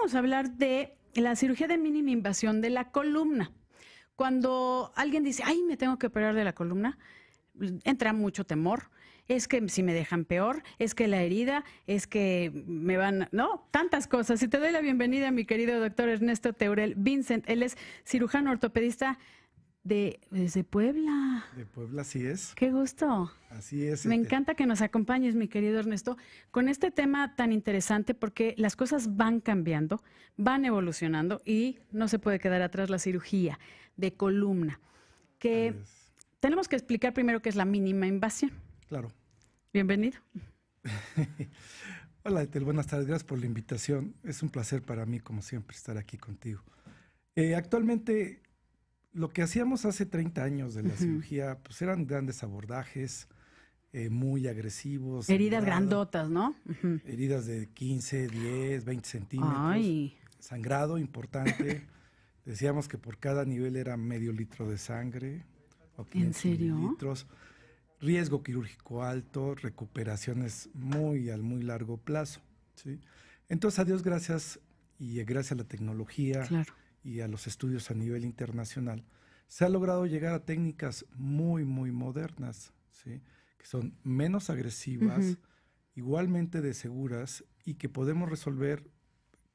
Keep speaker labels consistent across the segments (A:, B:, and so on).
A: vamos a hablar de la cirugía de mínima invasión de la columna. Cuando alguien dice, ay, me tengo que operar de la columna, entra mucho temor. Es que si me dejan peor, es que la herida, es que me van... No, tantas cosas. Y te doy la bienvenida a mi querido doctor Ernesto Teurel Vincent. Él es cirujano ortopedista desde Puebla.
B: De Puebla, así es.
A: Qué gusto.
B: Así es.
A: Me encanta que nos acompañes, mi querido Ernesto, con este tema tan interesante porque las cosas van cambiando, van evolucionando y no se puede quedar atrás la cirugía de columna. Que tenemos que explicar primero qué es la mínima invasión.
B: Claro.
A: Bienvenido.
B: Hola, Etel, buenas tardes. Gracias por la invitación. Es un placer para mí, como siempre, estar aquí contigo. Actualmente, lo que hacíamos hace 30 años de la cirugía, pues eran grandes abordajes, muy agresivos.
A: Heridas grandotas, ¿no?
B: Heridas de 15, 10, 20 centímetros.
A: Ay.
B: Sangrado importante. Decíamos que por cada nivel era medio litro de sangre. O 500
A: ¿En serio?
B: mililitros. Riesgo quirúrgico alto, recuperaciones muy largo plazo, ¿sí? Entonces, a Dios gracias, y gracias a la tecnología,
A: claro,
B: y a los estudios a nivel internacional, se ha logrado llegar a técnicas muy modernas, ¿sí? Que son menos agresivas, igualmente de seguras, y que podemos resolver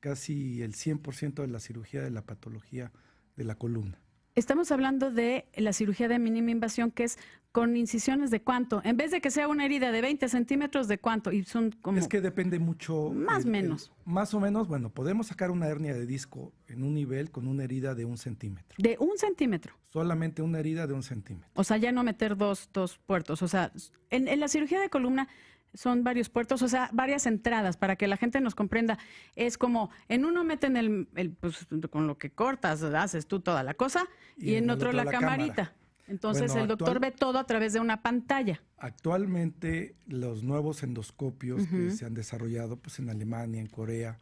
B: casi el 100% de la cirugía de la patología de la columna.
A: Estamos hablando de la cirugía de mínima invasión, que es con incisiones de cuánto. En vez de que sea una herida de 20 centímetros, ¿de cuánto? Y son como...
B: Es que depende mucho.
A: Más o menos.
B: Más o menos, bueno, podemos sacar una hernia de disco en un nivel con una herida de 1 centímetro.
A: ¿De 1 centímetro?
B: Solamente una herida de 1 centímetro.
A: O sea, ya no meter dos puertos. O sea, en la cirugía de columna son varios puertos, o sea, varias entradas para que la gente nos comprenda. Es como, en uno meten pues, con lo que cortas, haces tú toda la cosa, y en otro la camarita. Cámara. Entonces, bueno, el doctor ve todo a través de una pantalla.
B: Actualmente, los nuevos endoscopios que se han desarrollado pues, en Alemania, en Corea,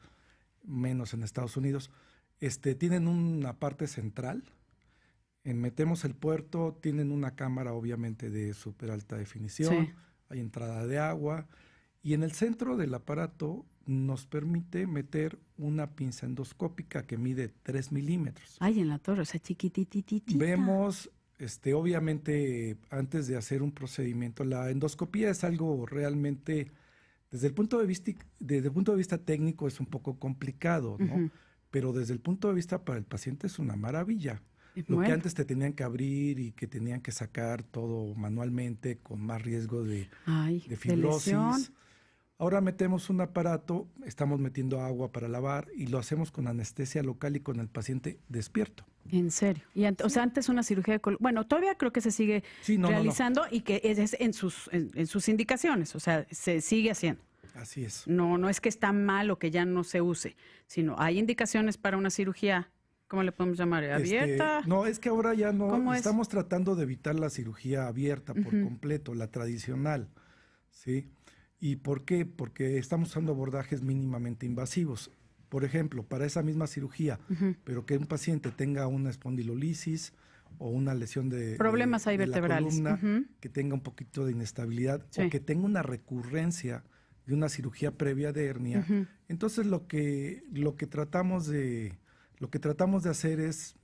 B: menos en Estados Unidos, tienen una parte central. Metemos el puerto, tienen una cámara obviamente de súper alta definición. Sí. Hay entrada de agua, y en el centro del aparato nos permite meter una pinza endoscópica que mide 3 milímetros.
A: Ay, en la torre, o sea, chiquitititita.
B: Vemos, obviamente, antes de hacer un procedimiento, la endoscopía es algo realmente, desde el punto de vista técnico es un poco complicado, ¿no? Pero desde el punto de vista para el paciente es una maravilla. Lo que antes te tenían que abrir y que tenían que sacar todo manualmente con más riesgo de fibrosis. Ahora metemos un aparato, estamos metiendo agua para lavar y lo hacemos con anestesia local y con el paciente despierto.
A: ¿En serio? Y o sea, antes una cirugía de columna, bueno, todavía creo que se sigue realizando y que es en sus indicaciones, o sea, se sigue haciendo.
B: Así es.
A: No es que está mal o que ya no se use, sino hay indicaciones para una cirugía. ¿Cómo le podemos llamar? ¿Abierta?
B: No, es que ahora ya no estamos tratando de evitar la cirugía abierta por completo, la tradicional, ¿sí? ¿Y por qué? Porque estamos usando abordajes mínimamente invasivos. Por ejemplo, para esa misma cirugía, pero que un paciente tenga una espondilolisis o una lesión de
A: problemas ahí vertebrales,
B: la columna, que tenga un poquito de inestabilidad o que tenga una recurrencia de una cirugía previa de hernia. Entonces lo que tratamos de hacer es,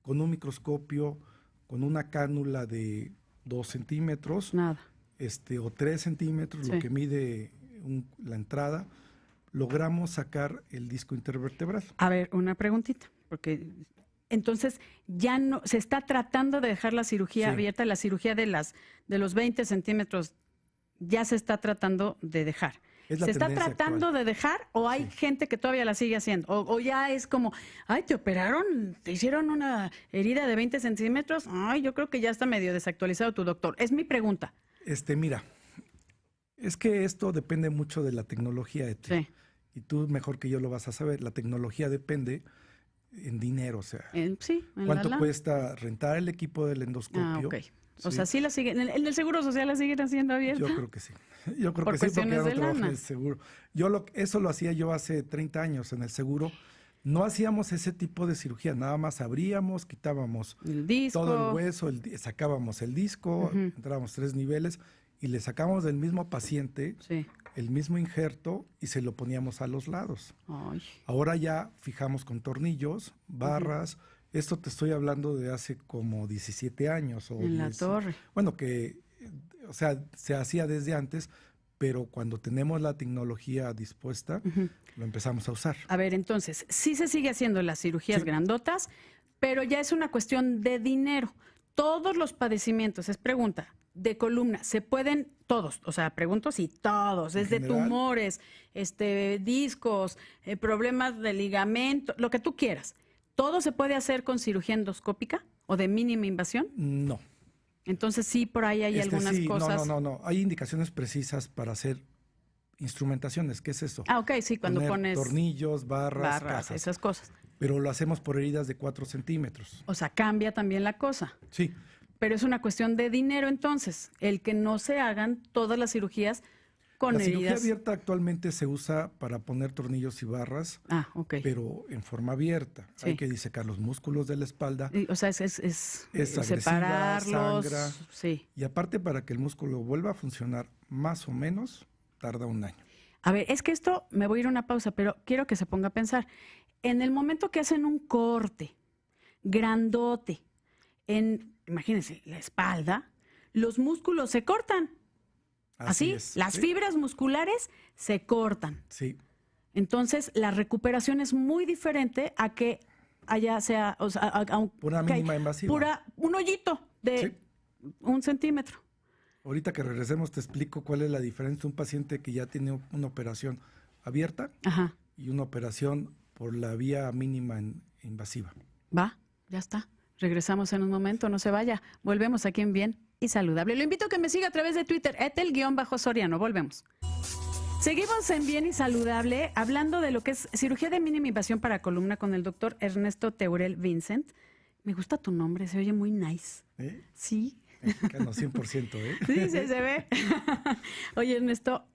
B: con un microscopio, con una cánula de 2 centímetros, o 3 centímetros, lo que mide la entrada, logramos sacar el disco intervertebral.
A: A ver, una preguntita, porque entonces ya no se está tratando de dejar la cirugía abierta, la cirugía de los 20 centímetros ya se está tratando de dejar. ¿Se está tratando de dejar o hay gente que todavía la sigue haciendo? O ya es como, ay, te operaron, te hicieron una herida de 20 centímetros, ay, yo creo que ya está medio desactualizado tu doctor. Es mi pregunta.
B: Mira, es que esto depende mucho de la tecnología, Eti. Sí. Y tú mejor que yo lo vas a saber, la tecnología depende en dinero, o sea, ¿cuánto cuesta rentar el equipo del endoscopio?
A: Ok. O sea, sí la siguen, en el Seguro Social la siguen haciendo abierta.
B: Yo creo que sí. Yo creo que sí, porque no trabajo en el seguro. Eso lo hacía yo hace 30 años en el seguro. No hacíamos ese tipo de cirugía, nada más abríamos, quitábamos
A: el disco,
B: todo el hueso, sacábamos el disco, entrábamos 3 niveles y le sacamos del mismo paciente el mismo injerto y se lo poníamos a los lados.
A: Ay.
B: Ahora ya fijamos con tornillos, barras. Esto te estoy hablando de hace como 17 años. O
A: en la torre.
B: Bueno, o sea, se hacía desde antes, pero cuando tenemos la tecnología dispuesta, lo empezamos a usar.
A: A ver, entonces, sí se sigue haciendo las cirugías grandotas, pero ya es una cuestión de dinero. Todos los padecimientos, es pregunta, de columna, ¿se pueden todos? O sea, pregunto si todos, desde tumores, discos, problemas de ligamento, lo que tú quieras. ¿Todo se puede hacer con cirugía endoscópica o de mínima invasión?
B: No.
A: Entonces sí, por ahí hay algunas cosas.
B: No. Hay indicaciones precisas para hacer instrumentaciones. ¿Qué es eso?
A: Ah, ok, sí, cuando pones
B: tornillos, barras, cajas.
A: Esas cosas.
B: Pero lo hacemos por heridas de 4 centímetros.
A: O sea, cambia también la cosa.
B: Sí.
A: Pero es una cuestión de dinero entonces, el que no se hagan todas las cirugías con heridas.
B: La cirugía abierta actualmente se usa para poner tornillos y barras, pero en forma abierta. Sí. Hay que disecar los músculos de la espalda.
A: O sea, es separarlos.
B: Sangra.
A: Sí.
B: Y aparte, para que el músculo vuelva a funcionar más o menos, tarda 1 año.
A: A ver, es que esto, me voy a ir a una pausa, pero quiero que se ponga a pensar. En el momento que hacen un corte grandote imagínense, la espalda, los músculos se cortan. Así es, las fibras musculares se cortan.
B: Sí.
A: Entonces, la recuperación es muy diferente a que sea, o sea,
B: pura mínima invasiva.
A: Un hoyito de 1 centímetro.
B: Ahorita que regresemos te explico cuál es la diferencia de un paciente que ya tiene una operación abierta y una operación por la vía mínima invasiva.
A: Va, ya está. Regresamos en un momento, no se vaya. Volvemos aquí en Bien y Saludable. Lo invito a que me siga a través de Twitter, @Etel_Soriano. Volvemos. Seguimos en Bien y Saludable, hablando de lo que es cirugía de mínima invasión para columna con el doctor Ernesto Teurel Vincent. Me gusta tu nombre, se oye muy nice. Sí.
B: Mexicano, 100%,
A: Sí, se ve. Oye, Ernesto,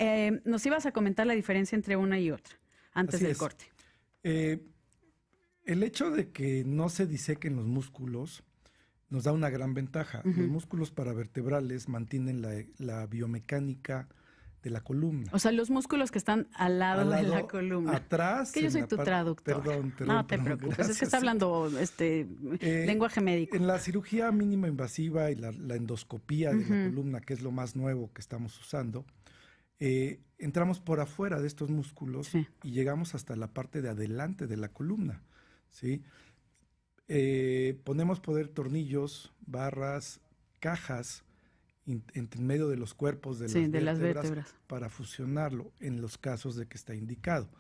A: nos ibas a comentar la diferencia entre una y otra, antes del corte.
B: El hecho de que no se disequen los músculos nos da una gran ventaja. Los músculos paravertebrales mantienen la biomecánica de la columna.
A: O sea, los músculos que están al lado de la columna.
B: Atrás.
A: Que yo soy tu traductor.
B: Perdón.
A: No te preocupes, gracias. Es que está hablando lenguaje médico.
B: En la cirugía mínima invasiva y la endoscopía de la columna, que es lo más nuevo que estamos usando, entramos por afuera de estos músculos y llegamos hasta la parte de adelante de la columna. ¿Sí? Ponemos tornillos, barras, cajas en medio de los cuerpos de las vértebras para fusionarlo en los casos de que está indicado.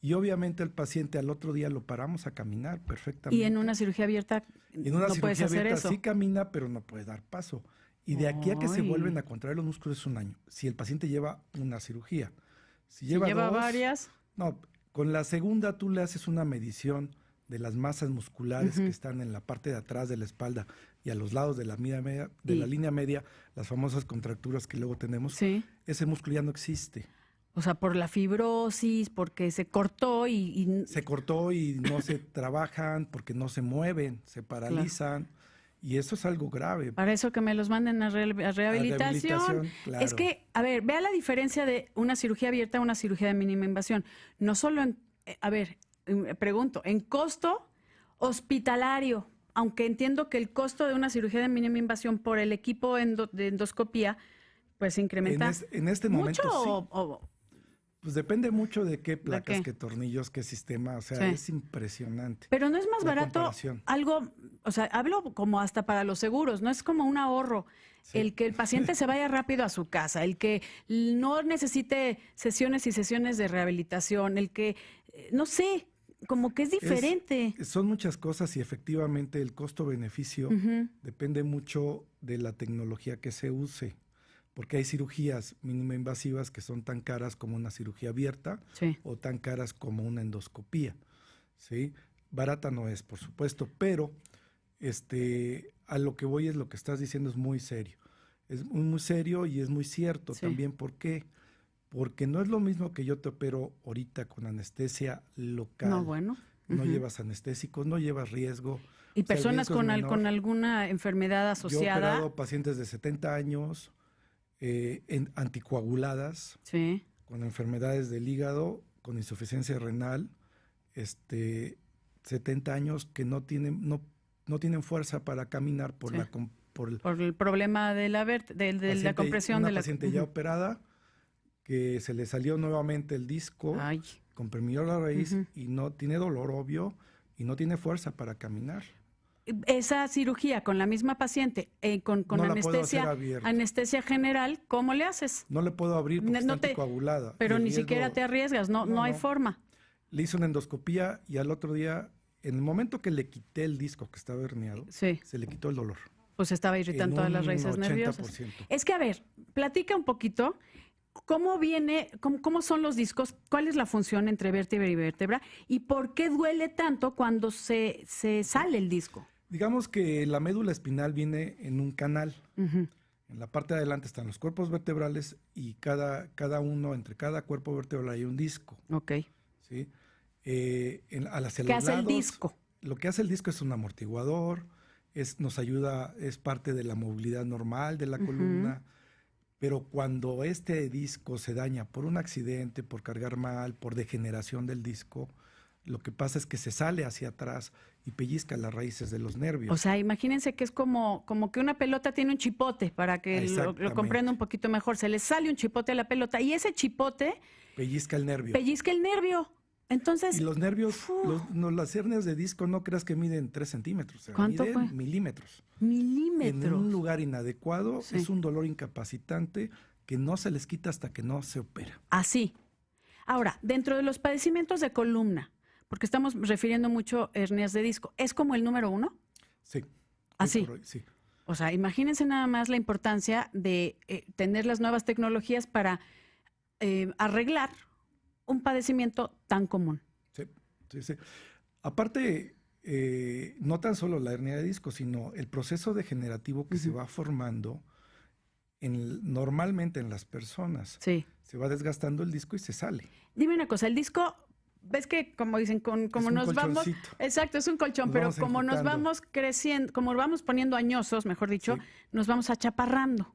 B: Y obviamente el paciente al otro día lo paramos a caminar perfectamente.
A: Y en una cirugía abierta no puedes hacer eso.
B: Sí camina, pero no puede dar paso. Y de aquí a que se vuelven a contraer los músculos es 1 año. Si el paciente lleva una cirugía. Si lleva 2,
A: varias.
B: No, con la segunda tú le haces una medición de las masas musculares que están en la parte de atrás de la espalda y a los lados de la línea media, las famosas contracturas que luego tenemos, ese músculo ya no existe.
A: O sea, por la fibrosis, porque se cortó
B: Se cortó y no se trabajan, porque no se mueven, se paralizan. Claro. Y eso es algo grave.
A: Para eso que me los manden a rehabilitación.
B: Claro.
A: Es que, a ver, vea la diferencia de una cirugía abierta a una cirugía de mínima invasión. No solo pregunto, en costo hospitalario, aunque entiendo que el costo de una cirugía de mínima invasión por el equipo de endoscopía, pues incrementa.
B: En este momento
A: ¿mucho
B: sí. Pues depende mucho de qué placas, qué tornillos, qué sistema, o sea, es impresionante.
A: Pero no es más barato algo, o sea, hablo como hasta para los seguros, no es como un ahorro. El que el paciente se vaya rápido a su casa, el que no necesite sesiones y sesiones de rehabilitación, el que, no sé, como que es diferente.
B: Son muchas cosas y efectivamente el costo-beneficio depende mucho de la tecnología que se use. Porque hay cirugías mínimo invasivas que son tan caras como una cirugía abierta o tan caras como una endoscopía. ¿Sí? Barata no es, por supuesto, pero a lo que voy es lo que estás diciendo es muy serio. Es muy serio y es muy cierto también. ¿Por qué? Porque no es lo mismo que yo te opero ahorita con anestesia local.
A: No, bueno.
B: No llevas anestésicos, no llevas riesgo.
A: Y personas con alguna enfermedad asociada.
B: Yo he operado pacientes de 70 años, anticoaguladas, con enfermedades del hígado, con insuficiencia renal, 70 años que no tienen fuerza para caminar por
A: el problema de la compresión de la
B: paciente ya operada, que se le salió nuevamente el disco, comprimió la raíz y no tiene dolor obvio y no tiene fuerza para caminar.
A: Esa cirugía con la misma paciente, con
B: no
A: anestesia general, ¿cómo le haces?
B: No le puedo abrir porque está anticoagulada.
A: Pero ni siquiera te arriesgas, no hay forma.
B: Le hice una endoscopía y al otro día, en el momento que le quité el disco que estaba herniado, se le quitó el dolor.
A: Pues estaba irritando todas las raíces nerviosas. Es que, a ver, platica un poquito cómo son los discos, cuál es la función entre vértebra y vértebra y por qué duele tanto cuando se sale el disco.
B: Digamos que la médula espinal viene en un canal. En la parte de adelante están los cuerpos vertebrales y cada uno, entre cada cuerpo vertebral hay un disco.
A: Ok.
B: ¿Sí? ¿Qué
A: hace el disco?
B: Lo que hace el disco es un amortiguador, nos ayuda, es parte de la movilidad normal de la columna, pero cuando este disco se daña por un accidente, por cargar mal, por degeneración del disco, lo que pasa es que se sale hacia atrás y pellizca las raíces de los nervios.
A: O sea, imagínense que es como que una pelota tiene un chipote, para que lo comprenda un poquito mejor. Se le sale un chipote a la pelota y ese chipote
B: pellizca el nervio.
A: Entonces,
B: y los nervios, las hernias de disco, no creas que miden 3 centímetros. O sea,
A: ¿cuánto fue?
B: Milímetros.
A: Milímetros.
B: En un lugar inadecuado es un dolor incapacitante que no se les quita hasta que no se opera.
A: Así. Ahora, dentro de los padecimientos de columna, porque estamos refiriendo mucho hernias de disco, ¿es como el número 1?
B: Sí.
A: Así.
B: Sí.
A: O sea, imagínense nada más la importancia de tener las nuevas tecnologías para arreglar un padecimiento tan común.
B: Sí. Aparte, no tan solo la hernia de disco, sino el proceso degenerativo que se va formando normalmente en las personas.
A: Sí.
B: Se va desgastando el disco y se sale.
A: Dime una cosa, el disco, ves que como dicen, como nos vamos, exacto, es un colchón, pero como nos vamos creciendo, como vamos poniendo añosos, mejor dicho, nos vamos achaparrando.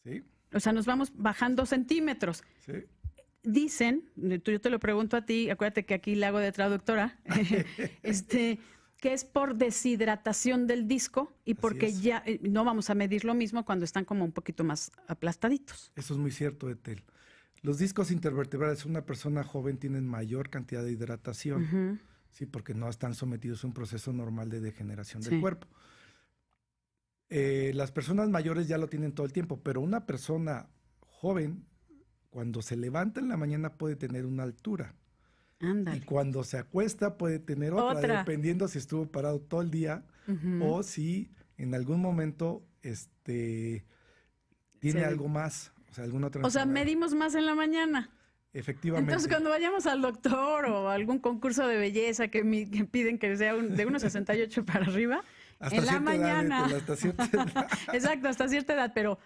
B: Sí.
A: O sea, nos vamos bajando centímetros.
B: Sí.
A: Dicen, yo te lo pregunto a ti, acuérdate que aquí le hago de traductora, que es por deshidratación del disco y porque ya no vamos a medir lo mismo cuando están como un poquito más aplastaditos.
B: Eso es muy cierto, Etel. Los discos intervertebrales, una persona joven tienen mayor cantidad de hidratación, sí, porque no están sometidos a un proceso normal de degeneración del cuerpo. Las personas mayores ya lo tienen todo el tiempo, pero una persona joven, cuando se levanta en la mañana puede tener una altura.
A: Ándale.
B: Y cuando se acuesta puede tener otra, dependiendo si estuvo parado todo el día o si en algún momento tiene algo más, o sea, alguna otra enfermedad.
A: O sea, medimos más en la mañana.
B: Efectivamente.
A: Entonces, cuando vayamos al doctor o a algún concurso de belleza que piden que sea de 1,68 para arriba,
B: hasta
A: en la mañana.
B: Hasta cierta edad.
A: Exacto, hasta cierta edad, pero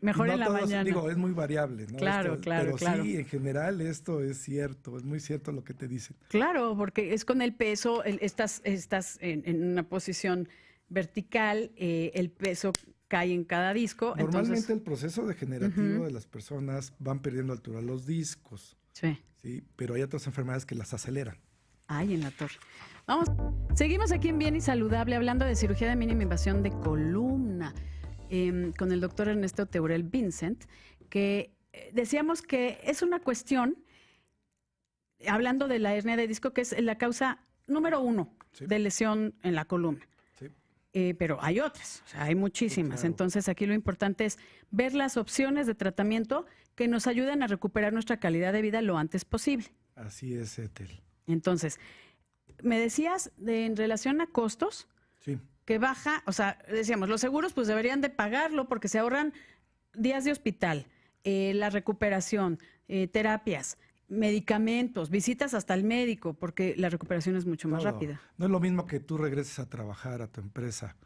A: mejor en la mañana.
B: Digo, es muy variable, ¿no?
A: Claro.
B: Pero sí, en general esto es cierto, es muy cierto lo que te dicen.
A: Claro, porque es con el peso, estás en una posición vertical, el peso cae en cada disco.
B: Normalmente el proceso degenerativo de las personas van perdiendo altura los discos. Sí, pero hay otras enfermedades que las aceleran.
A: Ay, en la torre. Vamos, seguimos aquí en Bien y Saludable hablando de cirugía de mínima invasión de columna. Con el doctor Ernesto Teurel Vincent, que decíamos que es una cuestión, hablando de la hernia de disco, que es la causa número 1 de lesión en la columna. Sí. Pero hay otras, o sea, hay muchísimas. Claro. Entonces, aquí lo importante es ver las opciones de tratamiento que nos ayuden a recuperar nuestra calidad de vida lo antes posible.
B: Así es, Etel.
A: Entonces, me decías en relación a costos.
B: Sí.
A: Que baja, o sea, decíamos, los seguros pues deberían de pagarlo porque se ahorran días de hospital, la recuperación, terapias, medicamentos, visitas hasta el médico, porque la recuperación es mucho más rápida.
B: No es lo mismo que tú regreses a trabajar a tu empresa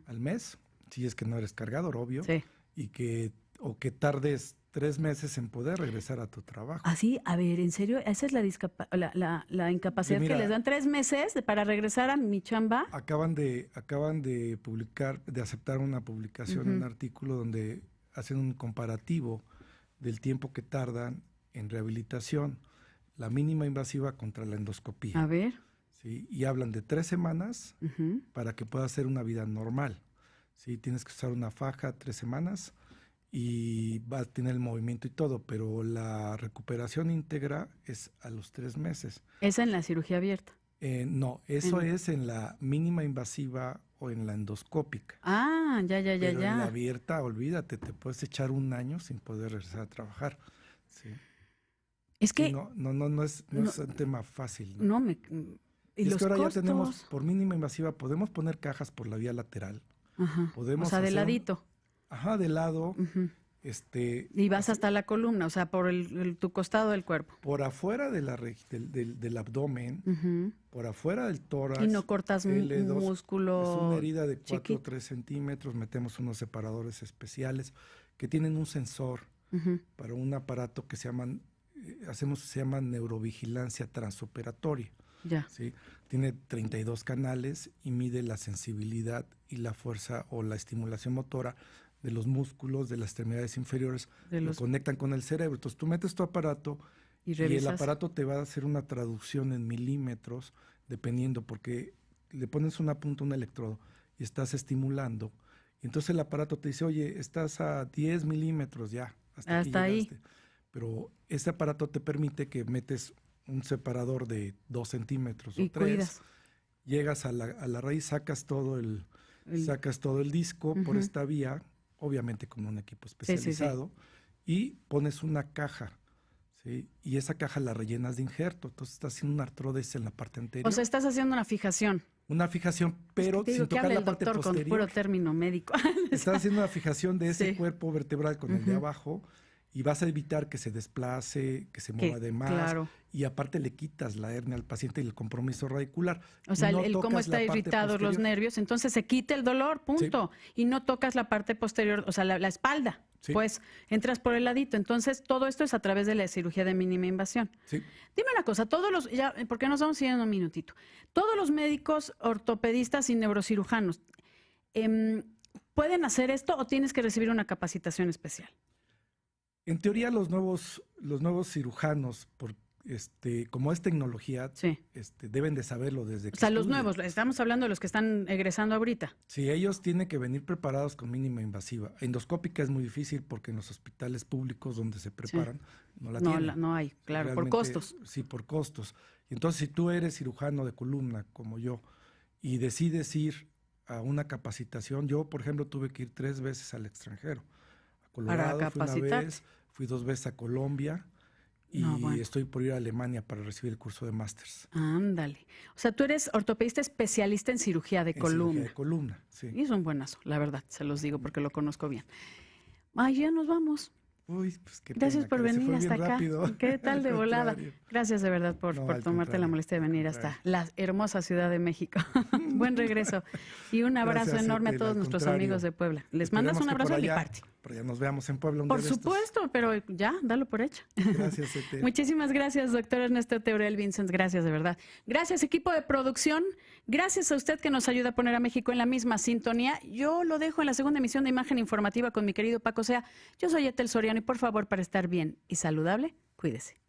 B: al mes, si es que no eres cargador, obvio, o que tardes 3 meses en poder regresar a tu trabajo.
A: Así, a ver, en serio, esa es la incapacidad que les dan 3 meses para regresar a mi chamba.
B: Acaban de publicar, de aceptar una publicación, un artículo donde hacen un comparativo del tiempo que tardan en rehabilitación la mínima invasiva contra la endoscopía.
A: A ver.
B: ¿Sí? Y hablan de 3 semanas para que puedas hacer una vida normal. ¿Sí? Tienes que usar una faja 3 semanas y va a tener el movimiento y todo, pero la recuperación íntegra es a los 3 meses.
A: ¿Es en la cirugía abierta?
B: No, eso es en la mínima invasiva o en la endoscópica.
A: Ah, ya.
B: Pero en la abierta, olvídate, te puedes echar 1 año sin poder regresar a trabajar. Sí.
A: Es que...
B: Sí, no es un tema fácil.
A: ¿Y
B: es
A: los
B: que ahora
A: costos?
B: ya tenemos, por mínima invasiva, podemos poner cajas por la vía lateral.
A: Ajá.
B: Podemos
A: o sea, de ladito.
B: De lado.
A: Y vas hasta la columna, o sea, por tu costado del cuerpo.
B: Por afuera de del abdomen, por afuera del tórax.
A: Y no cortas músculo.
B: Es una herida de 4
A: chiquito.
B: o 3 centímetros. Metemos unos separadores especiales que tienen un sensor para un aparato que se llama neurovigilancia transoperatoria.
A: Ya.
B: ¿Sí? Tiene 32 canales y mide la sensibilidad y la fuerza o la estimulación motora de los músculos de las extremidades inferiores. Lo conectan con el cerebro. Entonces tú metes tu aparato y el aparato te va a hacer una traducción en milímetros, dependiendo, porque le pones una punta, un electrodo, y estás estimulando. Y entonces el aparato te dice, oye, estás a 10 milímetros ya. Hasta aquí llegaste. Pero este aparato te permite que metes un separador de 2 centímetros o 3, cuidas. Llegas a la raíz, sacas todo el disco por esta vía, obviamente con un equipo especializado, y pones una caja, ¿sí? Y esa caja la rellenas de injerto, entonces estás haciendo una artrodesis en la parte anterior.
A: O sea, estás haciendo una fijación.
B: Una fijación, pero sin tocar la parte posterior.
A: Con puro término médico.
B: Estás haciendo una fijación de ese cuerpo vertebral con el de abajo, y vas a evitar que se desplace, que se mueva de más. Claro. Y aparte le quitas la hernia al paciente y el compromiso radicular.
A: O sea, el cómo está irritados los nervios, entonces se quita el dolor, punto. Sí. Y no tocas la parte posterior, o sea, la espalda. Sí. Pues entras por el ladito. Entonces, todo esto es a través de la cirugía de mínima invasión. Sí. Dime una cosa, porque nos vamos siguiendo un minutito. Todos los médicos ortopedistas y neurocirujanos, ¿pueden hacer esto o tienes que recibir una capacitación especial?
B: En teoría, los nuevos cirujanos, como es tecnología, deben de saberlo desde que
A: O sea, los nuevos, estamos hablando de los que están egresando ahorita.
B: Sí, ellos tienen que venir preparados con mínima invasiva. Endoscópica es muy difícil porque en los hospitales públicos donde se preparan no la tienen.
A: No hay, claro, por costos.
B: Sí, por costos. Y entonces, si tú eres cirujano de columna, como yo, y decides ir a una capacitación, yo, por ejemplo, tuve que ir 3 veces al extranjero. A Colorado fui 1 vez, fui 2 veces a Colombia y estoy por ir a Alemania para recibir el curso de másters.
A: Ándale. O sea, tú eres ortopedista especialista en cirugía de columna.
B: Cirugía de columna, sí.
A: Y es un buenazo, la verdad, se los digo porque lo conozco bien. Ay, ya nos vamos.
B: Uy, pues qué
A: Gracias
B: pena,
A: por venir hasta acá.
B: Rápido.
A: ¿Qué tal de volada? Gracias de verdad por tomarte la molestia de venir hasta la hermosa Ciudad de México. Buen regreso. Y un abrazo enorme a todos nuestros amigos de Puebla. Les mandas un abrazo de mi parte.
B: Pero ya nos veamos en Puebla
A: Por supuesto, pero ya, dalo por hecho.
B: Gracias, Ete.
A: Muchísimas gracias, doctor Ernesto Teurel Vincent. Gracias, de verdad. Gracias, equipo de producción. Gracias a usted que nos ayuda a poner a México en la misma sintonía. Yo lo dejo en la segunda emisión de Imagen Informativa con mi querido Paco Sea. Yo soy Etel Soriano y por favor, para estar bien y saludable, cuídese.